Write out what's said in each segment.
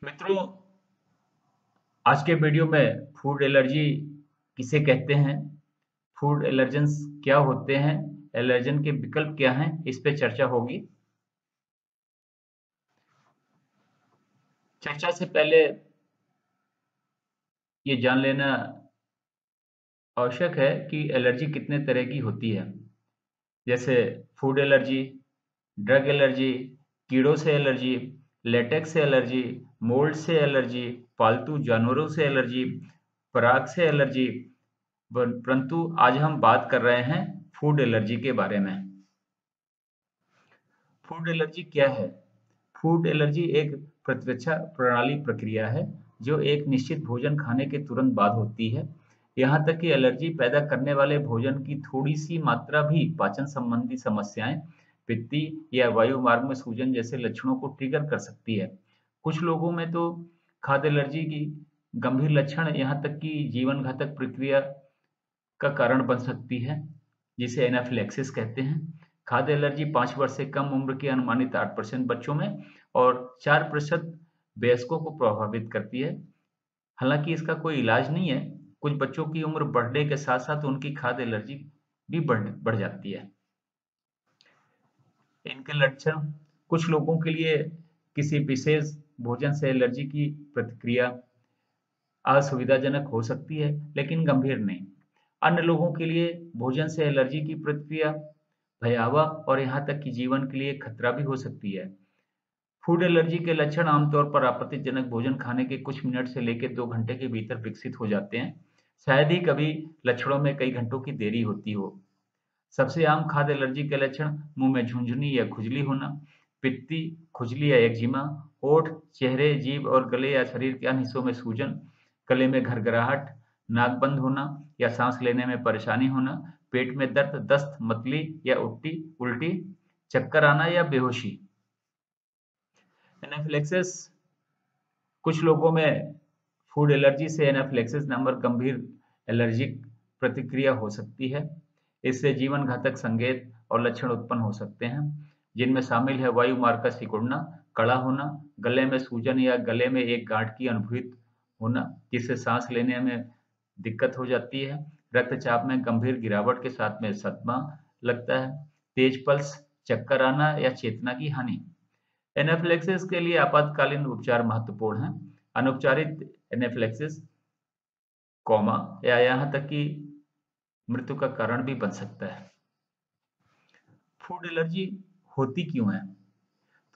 मित्रों, आज के वीडियो में फूड एलर्जी किसे कहते हैं, फूड एलर्जेंस क्या होते हैं, एलर्जन के विकल्प क्या हैं, इस पे चर्चा होगी। चर्चा से पहले ये जान लेना आवश्यक है कि एलर्जी कितने तरह की होती है। जैसे फूड एलर्जी, ड्रग एलर्जी, कीड़ों से एलर्जी, लेटेक्स से एलर्जी, मोल्ड से एलर्जी, पालतू जानवरों से एलर्जी, पराग से एलर्जी। परंतु आज हम बात कर रहे हैं फूड एलर्जी के बारे में। फूड एलर्जी क्या है? फूड एलर्जी एक प्रतिरक्षा प्रणाली प्रक्रिया है जो एक निश्चित भोजन खाने के तुरंत बाद होती है। यहाँ तक कि एलर्जी पैदा करने वाले भोजन की थोड़ी सी मात्रा भी पाचन संबंधी समस्याएं, पित्ती या वायु मार्ग में सूजन जैसे लक्षणों को ट्रिगर कर सकती है। कुछ लोगों में तो खाद्य एलर्जी की गंभीर लक्षण यहाँ तक कि जीवन घातक प्रक्रिया का कारण बन सकती है, जिसे एनाफिलैक्सिस कहते हैं। खाद्य एलर्जी 5 वर्ष से कम उम्र के अनुमानित 8% बच्चों में और 4% वयस्कों को प्रभावित करती है। हालांकि इसका कोई इलाज नहीं है। कुछ बच्चों की उम्र बढ़ने के साथ साथ उनकी खाद्य एलर्जी भी बढ़ जाती है। इनके लक्षण: कुछ लोगों के लिए किसी विशेष भोजन से एलर्जी की प्रतिक्रिया असुविधाजनक हो सकती है, लेकिन गंभीर नहीं। अन्य लोगों के लिए भोजन से एलर्जी की प्रतिक्रिया भयावह और यहाँ तक कि जीवन के लिए खतरा भी हो सकती है। फूड एलर्जी के लक्षण आमतौर पर आपत्तिजनक भोजन खाने के कुछ मिनट से लेकर 2 घंटे के भीतर विकसित हो जाते हैं। शायद ही कभी लक्षणों में कई घंटों की देरी होती हो। सबसे आम खाद्य एलर्जी के लक्षण मुंह में झुनझुनी या खुजली होना, पित्ती, खुजली या एक्जिमा, होठ, चेहरे, जीभ और गले या शरीर के अन्य हिस्सों में सूजन, गले में घरघराहट, नाक बंद होना या सांस लेने में परेशानी होना, पेट में दर्द, दस्त, मतली या उल्टी, चक्कर आना या बेहोशी। एनाफिलैक्सिस: कुछ लोगों में फूड एलर्जी से एनाफिलैक्सिस नामक गंभीर एलर्जिक प्रतिक्रिया हो सकती है। इससे जीवन घातक संकेत और लक्षण उत्पन्न हो सकते हैं, जिनमें शामिल है वायु मार्ग का सिकुड़ना, कड़ा होना, गले में सूजन या गले में एक गांठ की अनुभूति होना जिससे सांस लेने में दिक्कत हो जाती है, रक्तचाप में गंभीर गिरावट के साथ में सदमा लगता है, तेज पल्स, चक्कर आना या चेतना की हानि। एनाफिलैक्सिस के लिए आपातकालीन उपचार महत्वपूर्ण हैं। अनुपचारित एनाफिलैक्सिस कोमा या यहाँ तक कि मृत्यु का कारण भी बन सकता है। फूड एलर्जी होती क्यों है?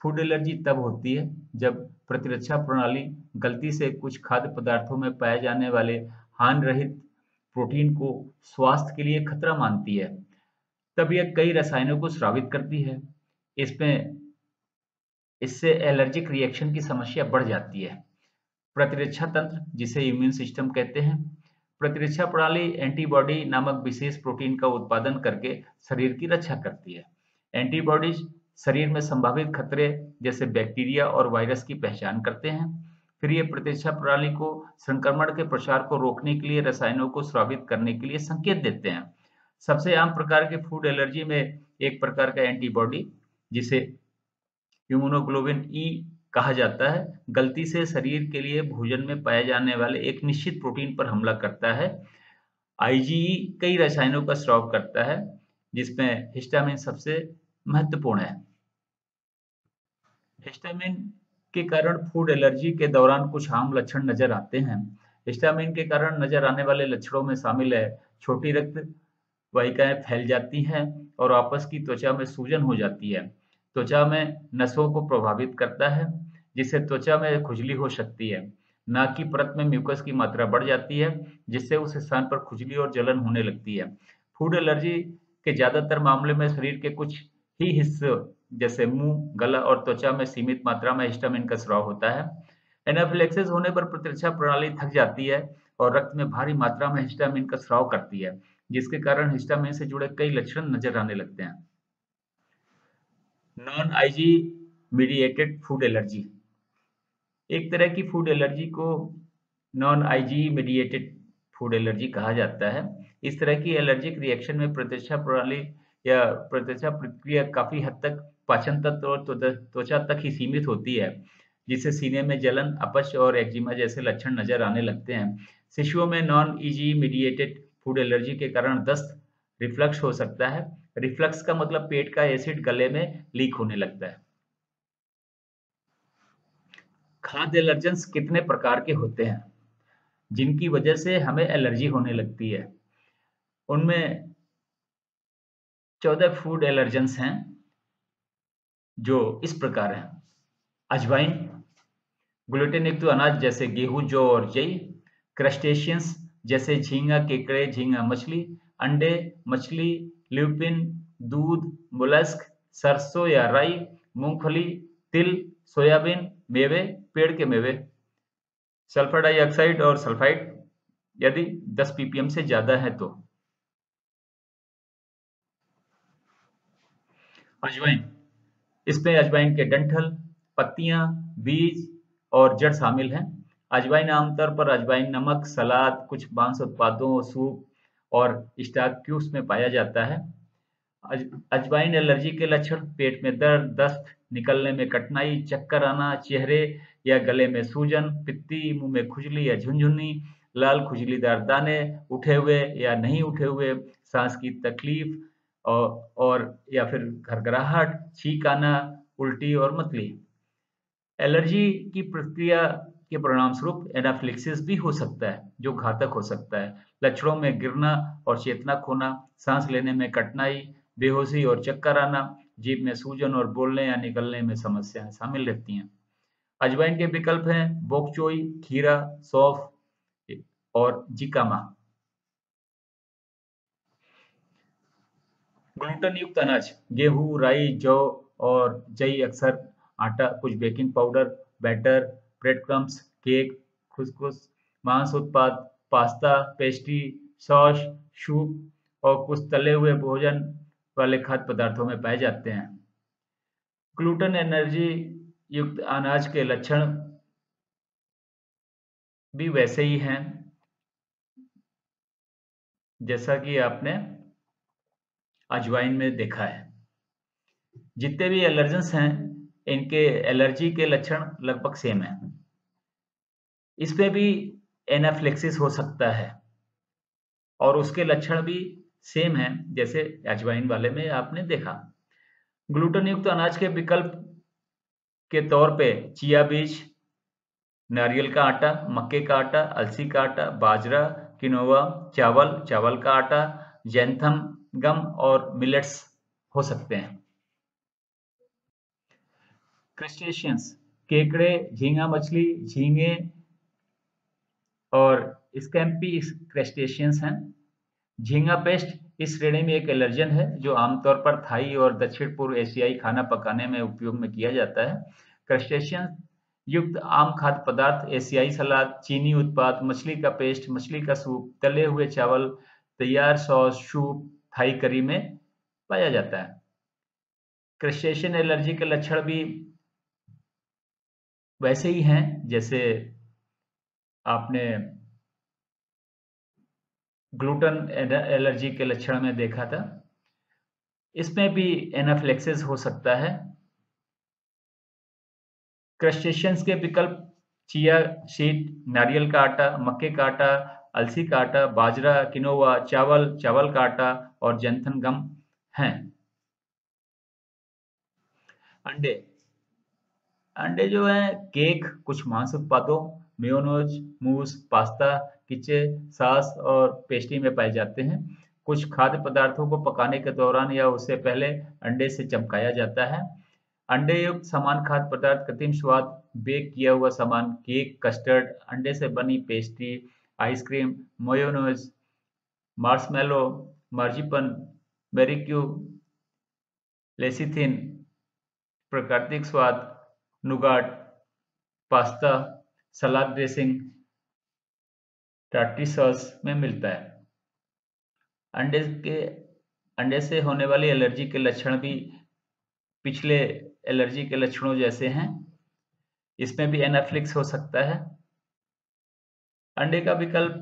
फूड एलर्जी तब होती है जब प्रतिरक्षा प्रणाली गलती से कुछ खाद्य पदार्थों में पाए जाने वाले हानि रहित प्रोटीन को स्वास्थ्य के लिए खतरा मानती है। तब यह कई रसायनों को स्रावित करती है। इसमें इससे एलर्जिक रिएक्शन की समस्या बढ़ जाती है। प्रतिरक्षा तंत्र, जिसे इम्यून सिस्टम कहते हैं, प्रतिरक्षा प्रणाली एंटीबॉडी नामक विशेष प्रोटीन का उत्पादन करके शरीर की रक्षा करती है। एंटीबॉडीज शरीर में संभावित खतरे जैसे बैक्टीरिया और वायरस की पहचान करते हैं। फिर ये प्रतिरक्षा प्रणाली को संक्रमण के प्रसार को रोकने के लिए रसायनों को स्रावित करने के लिए संकेत देते हैं। सबसे आम प्रकार के फूड एलर्जी में एक प्रकार का एंटीबॉडी, जिसे हीमोग्लोबिन ई कहा जाता है, गलती से शरीर के लिए भोजन में पाए जाने वाले एक निश्चित प्रोटीन पर हमला करता है। आईजीई कई रसायनों का स्राव करता है, जिसमें हिस्टामिन सबसे महत्वपूर्ण है। हिस्टामिन के कारण फूड एलर्जी के दौरान कुछ आम लक्षण नजर आते हैं। हिस्टामिन के कारण नजर आने वाले लक्षणों में शामिल है छोटी रक्त वाहिकाएं फैल जाती हैं और आपस की त्वचा में सूजन हो जाती है। त्वचा में नसों को प्रभावित करता है, जिससे त्वचा में खुजली हो सकती है। नाक की परत में म्यूकस की मात्रा बढ़ जाती है, जिससे उस स्थान पर खुजली और जलन होने लगती है। फूड एलर्जी के ज्यादातर मामले में शरीर के कुछ ही हिस्से जैसे मुंह, गला और त्वचा में सीमित मात्रा में हिस्टामिन का स्राव होता है। एनाफिलैक्सिस होने पर प्रतिरक्षा प्रणाली थक जाती है और रक्त में भारी मात्रा में हिस्टामिन का स्राव करती है, जिसके कारण हिस्टामिन से जुड़े कई लक्षण नजर आने लगते हैं। Non IG mediated food allergy: एक तरह की फूड एलर्जी को non IG mediated food allergy कहा जाता है। इस तरह की एलर्जिक रिएक्शन में प्रतिरक्षा प्रणाली या प्रतिरक्षा प्रक्रिया काफी हद तक पाचन तंत्र और त्वचा तक ही सीमित होती है। जिससे सीने में जलन, अपच और एक्जिमा जैसे लक्षण नजर आने लगते हैं। शिशुओं में non easy mediated food allergy के कारण दस्त, रिफ्लक्स हो सकता है। रिफ्लक्स का मतलब पेट का एसिड गले में लीक होने लगता है। खाद्य एलर्जेंस कितने प्रकार के होते हैं जिनकी वजह से हमें एलर्जी होने लगती है? उनमें 14 फूड एलर्जेंस हैं जो इस प्रकार हैं। अजवाइन, ग्लूटेन युक्त अनाज जैसे गेहूं, जौ और जई, क्रस्टेशियंस जैसे झींगा, केकड़े, झींगा मछली, अंडे, मछली, ल्यूपिन, दूध, मोलस्क, सरसों या राई, मूंगफली, तिल, सोयाबीन, मेवे, पेड़ के मेवे, सल्फर डाइऑक्साइड और सल्फाइड यदि 10 ppm से ज्यादा है तो। अजवाइन, इसमें अजवाइन के डंठल, पत्तियां, बीज और जड़ शामिल हैं। अजवाइन आमतौर पर अजवाइन नमक, सलाद, कुछ मांस उत्पादों, सूप और स्टार्क्यूस में पाया जाता है। अजवाइन एलर्जी के लक्षण: पेट में दर्द, दस्त, निकलने में कठिनाई, चक्कर आना, चेहरे या गले में सूजन, पित्ती, मुंह में खुजली या झुनझुनी, लाल खुजलीदार दाने, उठे हुए या नहीं उठे हुए, सांस की तकलीफ और या फिर घरघराहट, छींक आना, उल्टी और मतली। एलर्जी की प्रक्रिया के परिणामस्वरूप एनाफिलिक्सिस भी हो सकता है जो घातक हो सकता है। लक्षणों में गिरना और चेतना खोना, सांस लेने में कठिनाई, बेहोशी और चक्कर आना, जीभ में सूजन और बोलने या निकलने में समस्याएं शामिल रहती हैं। अजवाइन के विकल्प हैं बोक चोई, खीरा, सौंफ और जिकामा। ग्लूटन युक्त अनाज: गेहूं, राई, जौ और जई अक्सर आटा, कुछ baking powder, batter, bread crumbs, cake, खुसखुस, मांस उत्पाद, पास्ता, पेस्ट्री, सॉस, सूप और कुछ तले हुए भोजन वाले खाद्य पदार्थों में पाए जाते हैं। ग्लूटन एनर्जी युक्त अनाज के लक्षण भी वैसे ही हैं जैसा कि आपने अजवाइन में देखा है। जितने भी एलर्जेंस हैं इनके एलर्जी के लक्षण लगभग सेम है। इसमें भी एनाफिलेक्सिस हो सकता है और उसके लक्षण भी सेम हैं जैसे अजवाइन वाले में आपने देखा। ग्लूटेन युक्त अनाज के विकल्प के तौर पे चिया बीज, नारियल का आटा, मक्के का आटा, अलसी का आटा, बाजरा, किनोवा, चावल, चावल का आटा, जैंथम गम और मिलेट्स हो सकते हैं। क्रस्टेशियंस, केकड़े, झींगा मछली, झींगे और स्कैम्पी क्रस्टेशियंस हैं। झींगा पेस्ट इस श्रेणी में एक एलर्जन है जो आमतौर पर थाई और दक्षिण पूर्व एशियाई खाना पकाने में उपयोग में किया जाता है। क्रस्टेशियन युक्त आम खाद्य पदार्थ एशियाई सलाद, चीनी उत्पाद, मछली का पेस्ट, मछली का सूप, तले हुए चावल, तैयार सॉस, सूप, थाई करी में पाया जाता है। क्रस्टेशियन एलर्जी के लक्षण भी वैसे ही हैं जैसे आपने ग्लूटन एलर्जी के लक्षण में देखा था। इसमें भी एनाफिलेक्सिस हो सकता है। क्रस्टेशियंस के विकल्प चिया सीड, नारियल का आटा, मक्के का आटा, अलसी का आटा, बाजरा, किनोवा, चावल, चावल का आटा और जैंथन गम हैं। अंडे, अंडे जो है केक, कुछ मांस उत्पादों, मेयोनेज़, मूस, पास्ता, कीचे, सॉस और पेस्ट्री में पाए जाते हैं। कुछ खाद्य पदार्थों को पकाने के दौरान या उससे पहले अंडे से चमकाया जाता है। अंडे युक्त समान खाद्य पदार्थ कृत्रिम स्वाद, बेक किया हुआ सामान, केक, कस्टर्ड, अंडे से बनी pastry, ice cream, mayonnaise, marshmallow, marzipan, barbecue, lecithin, प्राकृतिक स्वाद, nougat, pasta, salad dressing, tartar sauce में मिलता है। अंडे के अंडे से होने वाली एलर्जी के लक्षण भी पिछले एलर्जी के लक्षणों जैसे हैं। इसमें भी एनाफिलिक्स हो सकता है। अंडे का विकल्प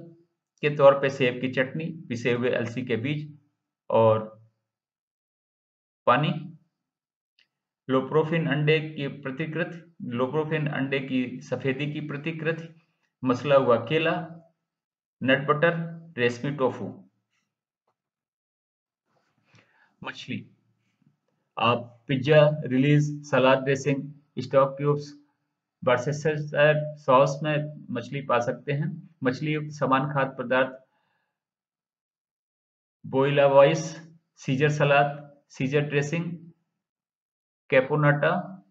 के तौर पे सेब की चटनी, पिसे हुए अलसी के बीज और पानी। लोप्रोफिन अंडे की प्रतिकृति, लोप्रोफिन अंडे की सफेदी की प्रतिकृति, मसला हुआ केला, नट बटर, रेशमी टोफू। मछली, आप pizza, relish, salad dressing, stock cubes, Worcestershire sauce में मछली पा सकते हैं। मछली युक्त समान खाद्य पदार्थ, बोइलावॉइस, सीजर सलाद, सीजर ड्रेसिंग, कैपोनाटा,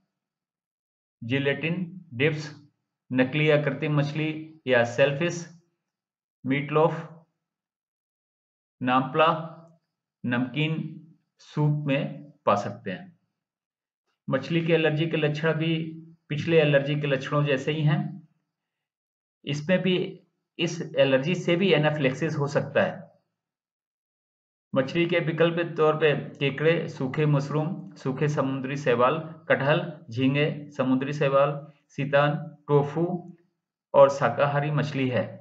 जिलेटिन डिप्स, नकली या कृत्रिम मछली या सेलफिश, मीटलोफ, नाम्पला, नमकीन सूप में पा सकते हैं। मछली के एलर्जी के लक्षण भी पिछले एलर्जी के लक्षणों जैसे ही हैं। इसमें भी इस एलर्जी से भी एनाफिलेक्सिस हो सकता है। मछली के विकल्प के तौर पे केकड़े, सूखे मशरूम, सूखे समुद्री शैवाल, कटहल, झींगे, समुद्री शैवाल, सीतान, टोफू और शाकाहारी मछली है।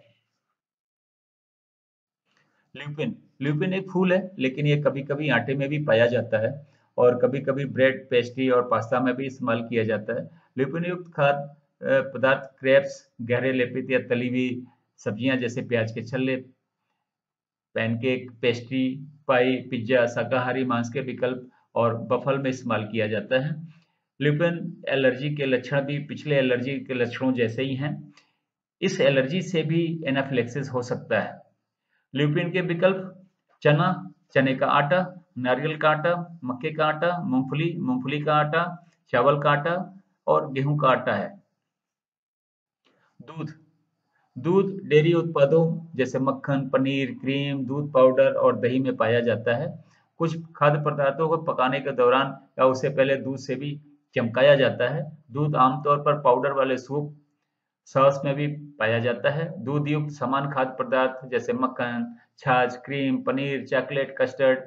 ल्यूपिन, ल्यूपिन एक फूल है, लेकिन ये कभी-कभी आटे में भी पाया जाता है और कभी-कभी ब्रेड, पेस्ट्री और पास्ता में भी इस्तेमाल किया जाता है। ल्यूपिन युक्त खाद्य पदार्थ क्रैब्स, गहरे लेपित या तली हुई सब्जियां जैसे प्याज के छल्ले, पैनकेक, पेस्ट्री, पाई, पिज्जा, शाकाहारी मांस के विकल्प और बफल में इस्तेमाल किया जाता है। ल्यूपिन एलर्जी के लक्षण भी पिछले एलर्जी के लक्षणों जैसे ही हैं। इस एलर्जी से भी एनाफिलेक्सिस हो सकता है। ल्यूपिन के विकल्प चना, चने का आटा, नारियल का आटा, मक्के का आटा, मूंगफली, मूंगफली का आटा, चावल का आटा और गेहूं का आटा है। दूध, दूध डेयरी उत्पादों जैसे मक्खन, पनीर, क्रीम, दूध पाउडर और दही में पाया जाता है। कुछ खाद्य पदार्थों को पकाने के दौरान या उससे पहले दूध से भी चमकाया जाता है। दूध आमतौर पर पाउडर वाले सूप, सॉस में भी पाया जाता है। दूध युक्त समान खाद्य पदार्थ जैसे मक्खन, छाछ, क्रीम, पनीर, चॉकलेट, कस्टर्ड,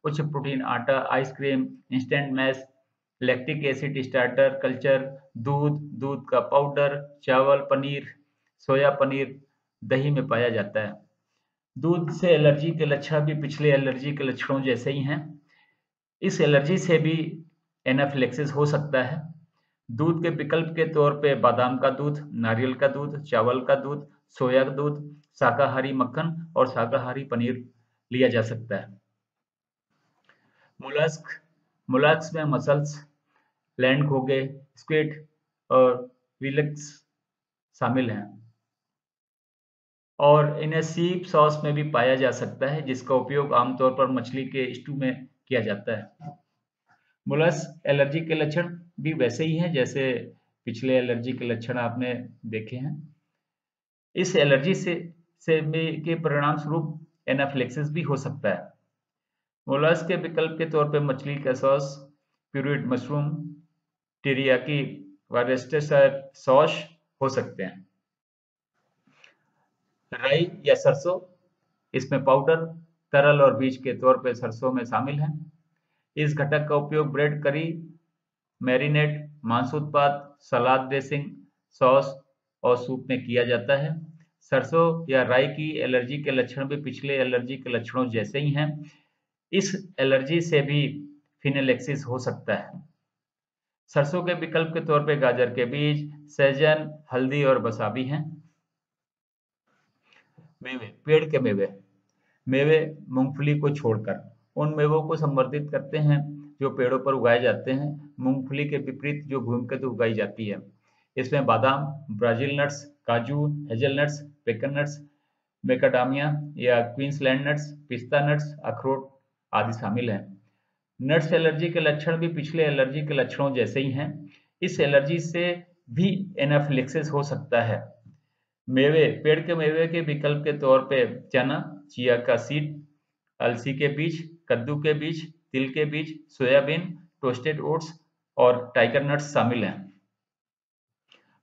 उच्च प्रोटीन आटा, ice cream, instant mash, lactic acid starter, culture, दूध, दूध का पाउडर, चावल, पनीर, सोया पनीर, दही में पाया जाता है। दूध से एलर्जी के लक्षण भी पिछले एलर्जी के लक्षणों जैसे ही हैं। इस एलर्जी से भी एनाफिलेक्सिस हो सकता है। दूध के विकल्प के तौर पे बादाम का दूध, नारियल का दूध, चावल का दूध, सोया का दूध, शाकाहारी मक्खन और शाकाहारी पनीर लिया जा सकता है। मोलस्क, मोलस्क में मसल्स, लैंड घोंघे, स्क्विड और विलक्स शामिल हैं और इन्हें सीप सॉस में भी पाया जा सकता है, जिसका उपयोग आमतौर पर मछली के स्टू में किया जाता है। मोलस्क एलर्जी के लक्षण भी वैसे ही हैं जैसे पिछले एलर्जी के लक्षण आपने देखे हैं। इस एलर्जी के परिणाम स्वरूप एनाफिलेक्सिस भी हो सकता है। मोलस्क के विकल्प के तौर पर मछली का sauce, pureed mushroom, teriyaki, Worcestershire sauce हो सकते हैं। राई या सरसों, इसमें पाउडर, तरल और बीज के तौर पर सरसों में शामिल है। इस घटक का उपयोग ब्रेड, करी, मैरिनेट, मांस उत्पाद, सलाद ड्रेसिंग, सॉस और सूप में किया जाता है। सरसों या राई की एलर्जी के लक्षण भी पिछले एलर्जी के लक्षणों जैसे ही हैं। इस एलर्जी से भी फिनेलेक्सिस हो सकता है। सरसों के विकल्प के तौर पे गाजर के बीज, सहजन, हल्दी और वसाबी हैं। मेवे, पेड़ के मेवे, मेवे मूंगफली को छोड़कर उन मेवों को संवर्धित करते हैं जो पेड़ों पर उगाए जाते हैं, मूंगफली के विपरीत जो भूमि पर उगाई जाती है। इसमें बादाम, ब्राजील नट्स, काजू, हेजलनट्स, पेकन नट्स, मेकाडामिया या क्वींसलैंड नट्स, पिस्ता नट्स, अखरोट आदि शामिल हैं। नट्स एलर्जी के लक्षण भी पिछले एलर्जी के लक्षणों जैसे ही हैं। इस एलर्जी से भी एनाफिलेक्सिस हो सकता है। मेवे, पेड़ के मेवे के विकल्प के तौर पे चना, चिया का सीड, अलसी के बीज, कद्दू के बीज, तिल के बीज, सोयाबीन, टोस्टेड ओट्स और टाइगर नट्स शामिल हैं।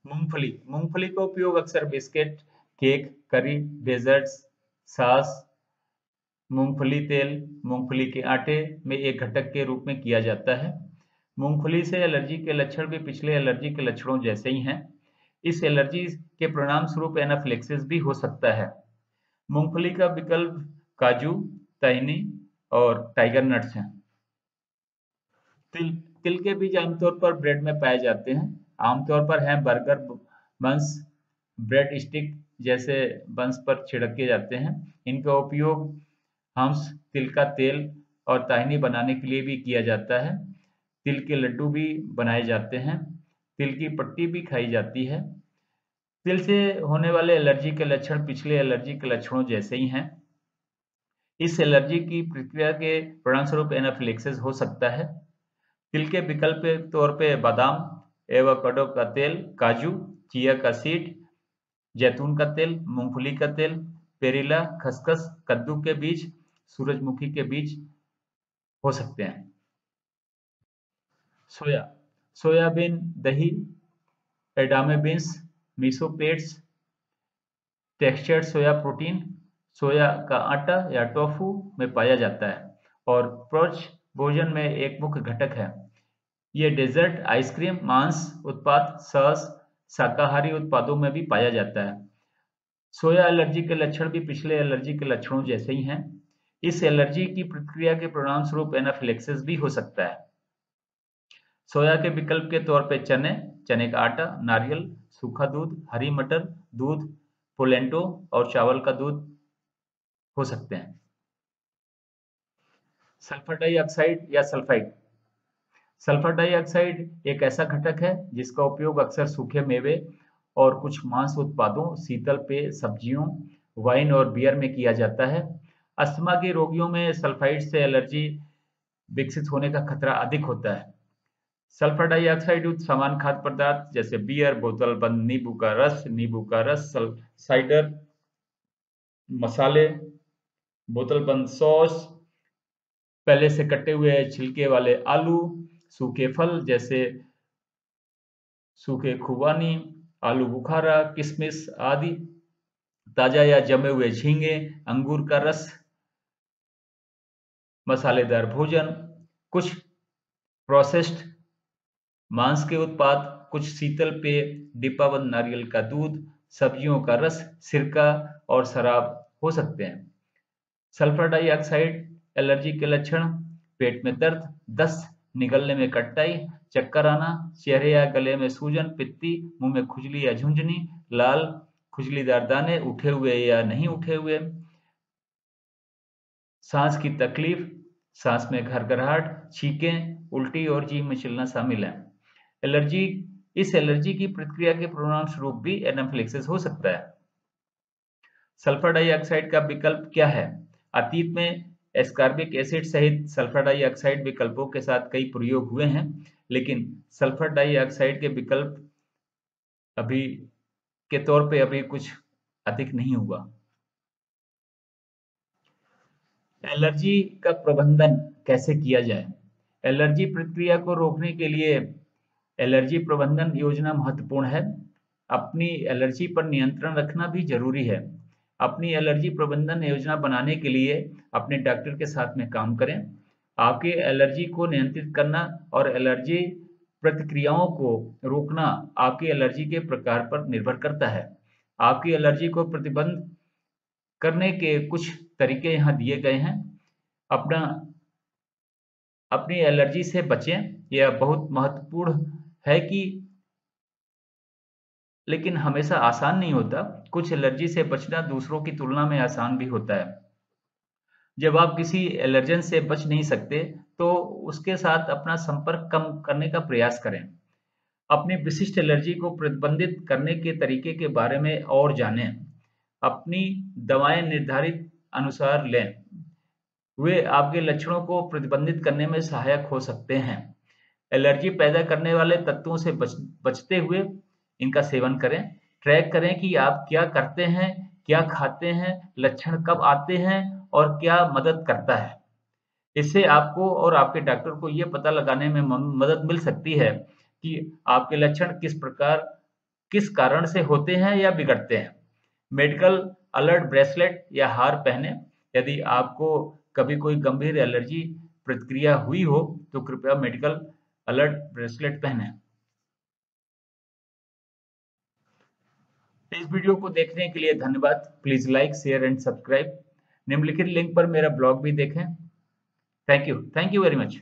मूंगफली, मूंगफली का उपयोग अक्सर बिस्किट, केक, करी, डेजर्ट्स, सास, मूंगफली तेल, मूंगफली के आटे में एक घटक के रूप में किया जाता है। मूंगफली से एलर्जी के लक्षण भी पिछले एलर्जी के लक्षणों जैसे ही हैं। इस एलर्जी के परिणाम स्वरूप एनाफिलेक्सिस भी हो सकता है। मूंगफली का विकल्प काजू, तहनी और टाइगर नट्स हैं। तिल, तिल के बीज आमतौर पर ब्रेड में पाए जाते हैं। आमतौर पर हैं बर्गर बंस, ब्रेड स्टिक जैसे बंस पर छिड़के जाते हैं। इनका उपयोग हम्स, तिल का तेल और ताहनी बनाने के लिए भी किया जाता है। तिल के लड्डू भी बनाए जाते हैं। तिल की पट्टी भी खाई जाती है। तिल से होने वाले एलर्जी के लक्षण पिछले एलर्जी के लक्षणों जैसे ही हैं। इस एलर्जी की प्रक्रिया के परिणामस्वरूप एनाफिलेक्सिस हो सकता है। तिल के विकल्प के तौर पे बादाम, एवोकाडो का तेल, काजू, चिया का सीड, जैतून का तेल, मूंगफली का तेल, पेरीला, खसखस, कद्दू के बीज, सूरजमुखी के बीज हो सकते हैं। सोया, सोयाबीन, दही, एडामे बीन्स, मीसोपेट्स, टेक्सचर्ड सोया प्रोटीन, सोया का आटा या टोफू में पाया जाता है और प्रोच भोजन में एक मुख्य घटक है। ये डेजर्ट, आइसक्रीम, मांस उत्पाद, सॉस, शाकाहारी उत्पादों में भी पाया जाता है। सोया एलर्जी के लक्षण भी पिछले एलर्जी के लक्षणों जैसे ही हैं। इस एलर्जी की प्रतिक्रिया के परिणामस्वरूप एनाफिलेक्सिस भी हो सकता है। सोया के विकल्प के तौर पे चने, चने का आटा, नारियल, सूखा दूध, हरी मटर, दूध, पोलेंटो और चावल का दूध हो सकते हैं। सल्फर डाइऑक्साइड या सल्फाइड, सल्फर डाइऑक्साइड एक ऐसा घटक है जिसका उपयोग अक्सर सूखे मेवे और कुछ मांस उत्पादों, शीतल पेय, सब्जियों, वाइन और बियर में किया जाता है। अस्थमा के रोगियों में सल्फाइड से एलर्जी विकसित होने का खतरा अधिक होता है। सल्फर डाइऑक्साइड युक्त सामान्य खाद्य पदार्थ जैसे बियर, बोतल बंद नींबू का रस, साइडर, मसाले, बोतल बंद सॉस, पहले से कटे हुए छिलके वाले आलू, सूखे फल जैसे सूखे खुबानी, आलू बुखारा, किशमिश आदि, ताजा या जमे हुए झींगे, अंगूर का रस, मसालेदार भोजन, कुछ प्रोसेस्ड मांस के उत्पाद, कुछ शीतल पेय, डिब्बाबंद नारियल का दूध, सब्जियों का रस, सिरका और शराब हो सकते हैं। सल्फर डाइऑक्साइड एलर्जी के लक्षण: पेट में दर्द, दस्त, निगलने में कठिनाई, चक्कर आना, चेहरे या गले में सूजन, पित्ती, मुंह में खुजली या झुंझुनी, लाल खुजलीदार दाने, उठे हुए या नहीं उठे हुए, सांस की तकलीफ, सांस में घरघराहट, छींकें, उल्टी और जीभ में चलना शामिल है। एलर्जी इस एलर्जी की प्रतिक्रिया के परिणाम स्वरूप भी एनाफिलेक्सिस हो सकता है। सल्फर डाइऑक्साइड का विकल्प क्या है? अतीत में एस्कॉर्बिक एसिड सहित सल्फर डाइऑक्साइड विकल्पों के साथ कई प्रयोग हुए हैं, लेकिन सल्फर डाइऑक्साइड के विकल्प अभी के तौर पे अभी कुछ अधिक नहीं हुआ। एलर्जी का प्रबंधन कैसे किया जाए? एलर्जी प्रक्रिया को रोकने के लिए एलर्जी प्रबंधन योजना महत्वपूर्ण है। अपनी एलर्जी पर नियंत्रण रखना भी जरूरी है। अपनी एलर्जी प्रबंधन योजना बनाने के लिए अपने डॉक्टर के साथ में काम करें। आपकी एलर्जी को नियंत्रित करना और एलर्जी प्रतिक्रियाओं को रोकना आपकी एलर्जी के प्रकार पर निर्भर करता है। आपकी एलर्जी को प्रतिबंध करने के कुछ तरीके यहाँ दिए गए हैं। अपनी एलर्जी से बचें। यह बहुत महत्वपूर्ण है कि लेकिन हमेशा आसान नहीं होता। कुछ एलर्जी से बचना दूसरों की तुलना में आसान भी होता है। जब आप किसी एलर्जन से बच नहीं सकते तो उसके साथ अपना संपर्क कम करने का प्रयास करें। अपनी विशिष्ट एलर्जी को प्रतिबंधित करने के तरीके के बारे में और जानें। अपनी दवाएं निर्धारित अनुसार लें। वे आपके लक्षणों को प्रतिबंधित करने में सहायक हो सकते हैं। एलर्जी पैदा करने वाले तत्वों से बचते हुए इनका सेवन करें। ट्रैक करें कि आप क्या करते हैं, क्या खाते हैं, लक्षण कब आते हैं और क्या मदद करता है। इससे आपको और आपके डॉक्टर को यह पता लगाने में मदद मिल सकती है कि आपके लक्षण किस कारण से होते हैं या बिगड़ते हैं। मेडिकल अलर्ट ब्रेसलेट या हार पहने। यदि आपको कभी कोई गंभीर एलर्जी प्रतिक्रिया हुई हो तो कृपया मेडिकल अलर्ट ब्रेसलेट पहने। इस वीडियो को देखने के लिए धन्यवाद। Please like, share and subscribe. निम्नलिखित लिंक पर मेरा ब्लॉग भी देखें। Thank you very much.